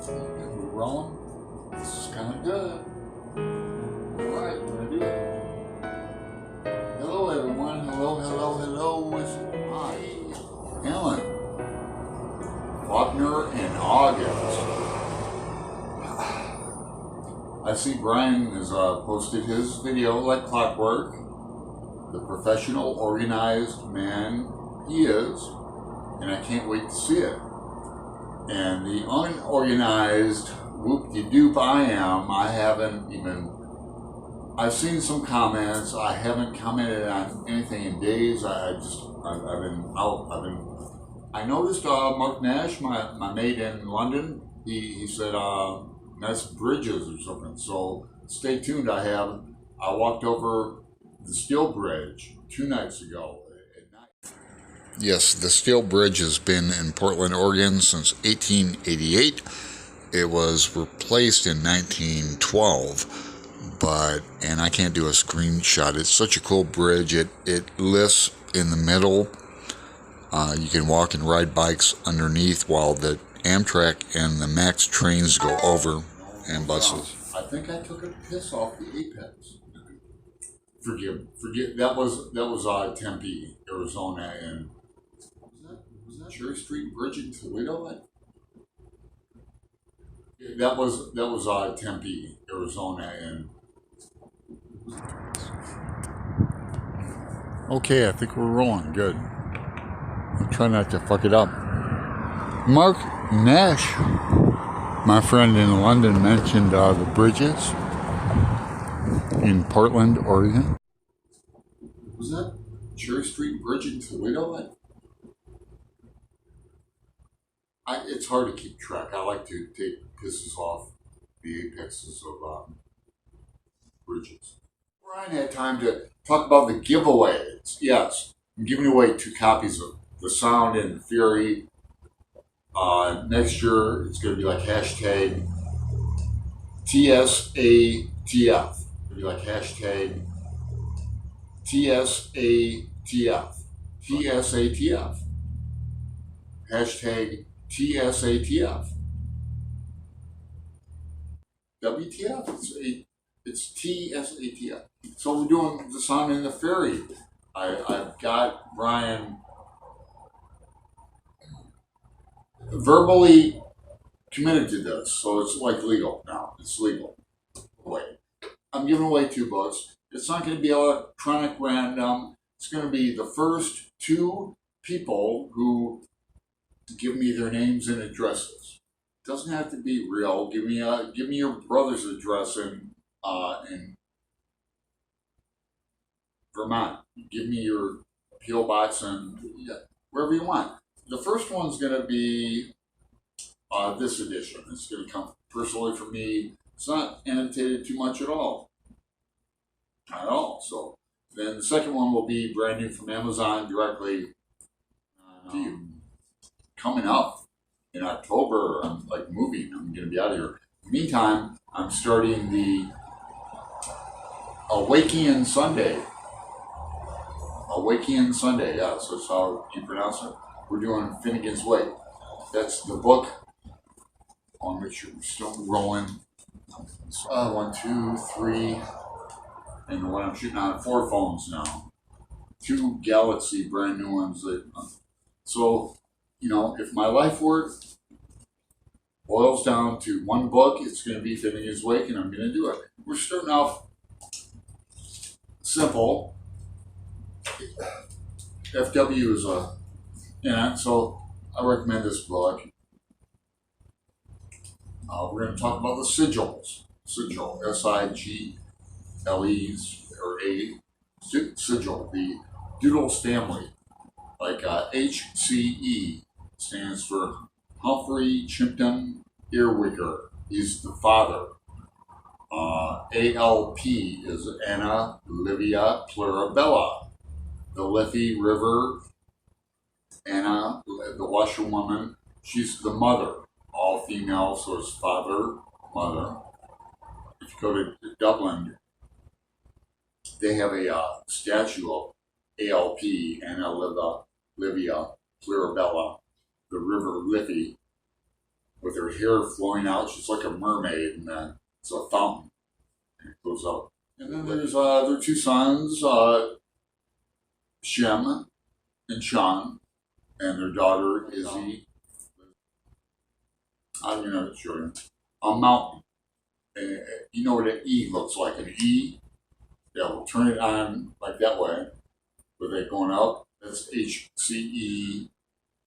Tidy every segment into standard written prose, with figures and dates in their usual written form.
We're rolling. This is kind of good. Alright, we're going to do it. Hello, everyone. Hello, hello, hello. It's I, Alan. Faulkner in August. I see Brian has posted his video like clockwork. The professional, organized man he is. And I can't wait to see it. And the unorganized whoop-de-doop I am, I've seen some comments. I haven't commented on anything in days. I've been out. I noticed Marc Nash, my mate in London, he said nice bridges or something. So stay tuned. I walked over the steel bridge 2 nights ago. Yes, the steel bridge has been in Portland, Oregon since 1888. It was replaced in 1912, and I can't do a screenshot. It's such a cool bridge. It lifts in the middle. You can walk and ride bikes underneath while the Amtrak and the Max trains go over, and buses. I think I took a piss off the apex. Forgive. That was Tempe, Arizona, and was that Cherry Street Bridge in Toledo? That was Tempe, Arizona, and okay. I think we're rolling. Good. I'm trying not to fuck it up. Marc Nash, my friend in London, mentioned the bridges in Portland, Oregon. Was that Cherry Street Bridge in Toledo? It's hard to keep track. I like to take pisses off the apexes of bridges. Brian had time to talk about the giveaways. Yes, I'm giving away 2 copies of The Sound and Fury. Next year, it's going to be like hashtag TSATF. It'll be like hashtag TSATF. TSATF. Hashtag TSATF. WTF? It's TSATF. So we're doing The Sound and the Fury. I've got Brian verbally committed to this, so it's like legal now. It's legal. Wait, I'm giving away 2 books. It's not going to be electronic random. It's going to be the first 2 people who give me their names and addresses. It doesn't have to be real. Give me your brother's address in Vermont. Give me your P.O. box and wherever you want. The first one's going to be this edition. It's going to come personally from me. It's not annotated too much at all. Not at all. So then the second one will be brand new from Amazon directly to you. Coming up in October, I'm moving. I'm going to be out of here. In the meantime, I'm starting the Wakean Sundae. Wakean Sundae, yeah, so that's how you pronounce it. We're doing Finnegan's Wake. That's the book. I want to make sure we're still rolling. 1, 2, 3, and the one I'm shooting on 4 phones now. 2 Galaxy brand new ones. So, if my life work boils down to 1 book, it's going to be Finnegan's Wake, and I'm going to do it. We're starting off simple. FW is so I recommend this book. We're going to talk about the sigils. Sigil, S-I-G-L-E, or A, sigil, the Doodles family. HCE stands for Humphrey Chimpton Earwicker. He's the father. ALP is Anna Livia Plurabella. The Liffey River, Anna, the washerwoman, she's the mother. All female, so it's father, mother. If you go to Dublin, they have a statue of ALP, Anna Livia Plurabella, the River Liffey, with with her hair flowing out. She's like a mermaid, and then it's a fountain, and it goes up. And then there's their two sons, Shem and Sean, and their daughter Izzy. I'm gonna show you a mountain. And you know what an E looks like? An E. Yeah, we'll turn it on like that way. With it going up, that's HCE.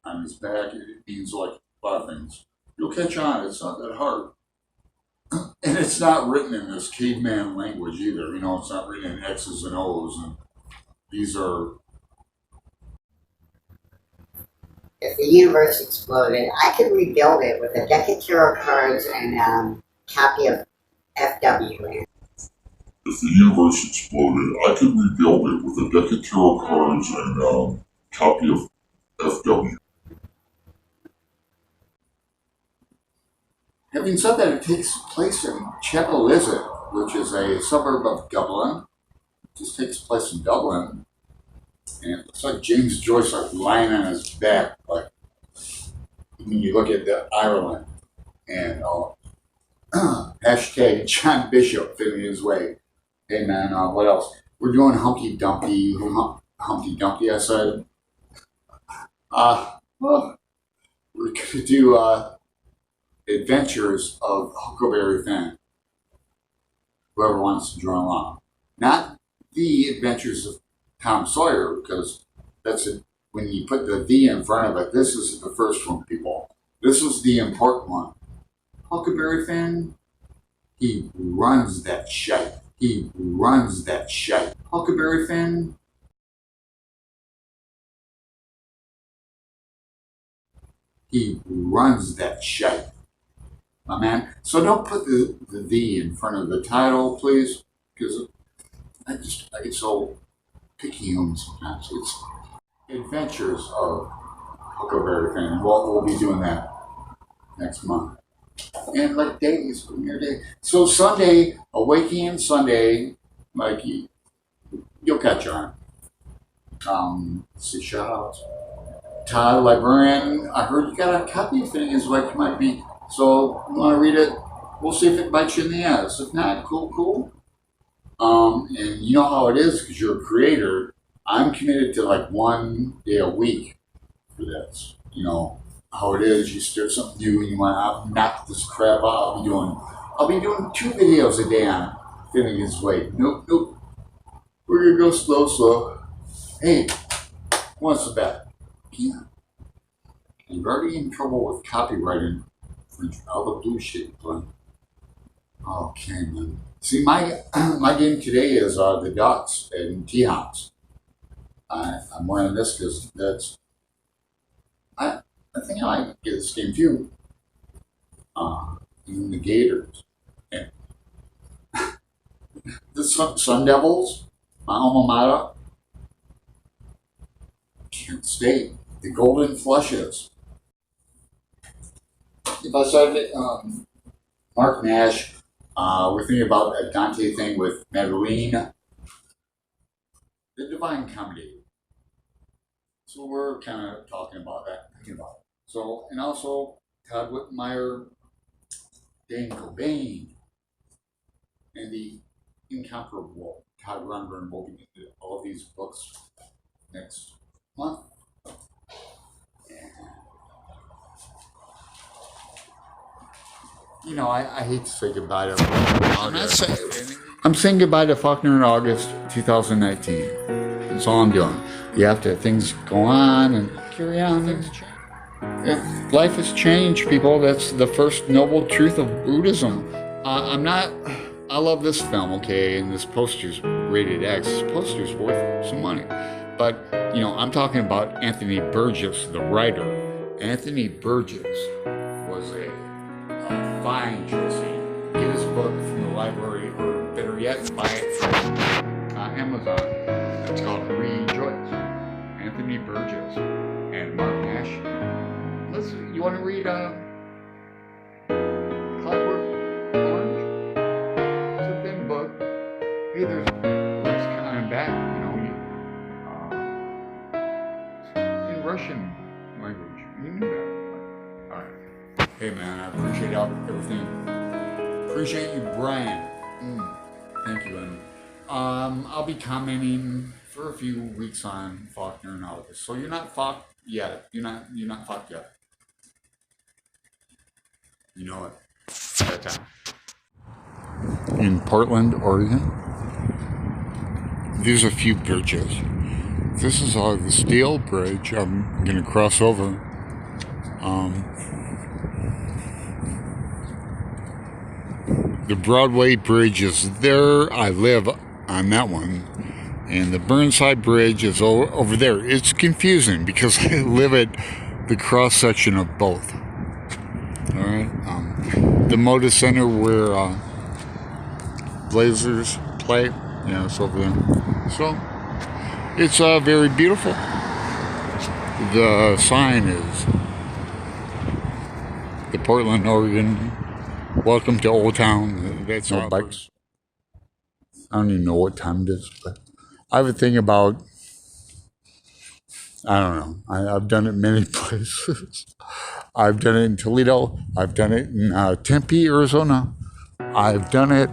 On his back, it means like 5 things. You'll catch on. It's not that hard. And it's not written in this caveman language either. You know, it's not written in X's and O's. And these are. If the universe exploded, I could rebuild it with a deck of tarot cards and a copy of FW. If the universe exploded, I could rebuild it with a deck of tarot cards and a copy of FW. Having said that, it takes place in Chapelizod, which is a suburb of Dublin. It just takes place in Dublin. And it looks like James Joyce like lying on his back, like when you look at the Ireland. And hashtag John Bishop fitting his way. And then what else? We're doing Humpty Dumpty, I said. Well, we're going to do Adventures of Huckleberry Finn. Whoever wants to join along. Not the Adventures of Tom Sawyer, because that's it. When you put the in front of it, this is the first one, people. This is the important one. Huckleberry Finn, he runs that shite. He runs that shite. Huckleberry Finn, he runs that shite. My man. So don't put the in front of the title, please, because I get so picky on sometimes. It's Adventures of Huckleberry Finn. We'll be doing that next month. And like days, premiere day. So Sunday, a Wakean Sunday, like you'll catch on. Let's see, shout outs. Toddthelibrarian, I heard you got a copy of Fitting His Way, might be. So you want to read it? We'll see if it bites you in the ass. If not, cool. And you know how it is because you're a creator. I'm committed to like 1 day a week for this. You know how it is. You start something new and you want to knock this crap out. I'll be doing 2 videos a day on Fitting His Way. Nope. We're gonna go slow. Hey, who wants to bet? Yeah. You're already in trouble with copyright all the blue shit, but okay, man. See, my game today is the Ducks and T-Hops. I'm wearing this because that's I think I might get this game too. Even the Gators. And the Sun Devils, my alma mater, Kent State, the Golden Flushes. If I said Marc Nash, we're thinking about a Dante thing with Madelyn, the Divine Comedy. So we're kind of talking about that, thinking about it. So, and also Todd Whitmire, Dan Cobain, and the incomparable Todd Rundgren will be into all of these books next month. You know, I hate to say goodbye to I'm saying goodbye to Faulkner in August 2019. That's all I'm doing. You have to, things go on and carry on. Life has changed, people. That's the first noble truth of Buddhism. I love this film, okay, and this poster's rated X. This poster's worth some money. But, you know, I'm talking about Anthony Burgess, the writer. Anthony Burgess was a fine choice. Get his book from the library, or better yet, buy it from Amazon. It's called Rejoice. Anthony Burgess and Marc Nash. You want to read Clockwork Orange? It's a thin book. Hey, there's Rick's coming back, in Russian language. You knew that. All right. Hey man, I appreciate everything. Appreciate you, Brian. Thank you, and I'll be commenting for a few weeks on Faulkner and all this. So you're not fucked yet. You're not fucked yet. You know it. That time. In Portland, Oregon, there's a few bridges. This is the steel bridge. I'm gonna cross over. The Broadway Bridge is there. I live on that one. And the Burnside Bridge is over there. It's confusing because I live at the cross section of both. All right. The Moda Center where Blazers play, it's over there. So it's very beautiful. The sign is the Portland, Oregon. Welcome to Old Town. That's no bikes. I don't even know what time it is, but I have a thing about, I don't know. I've done it many places. I've done it in Toledo. I've done it in Tempe, Arizona. I've done it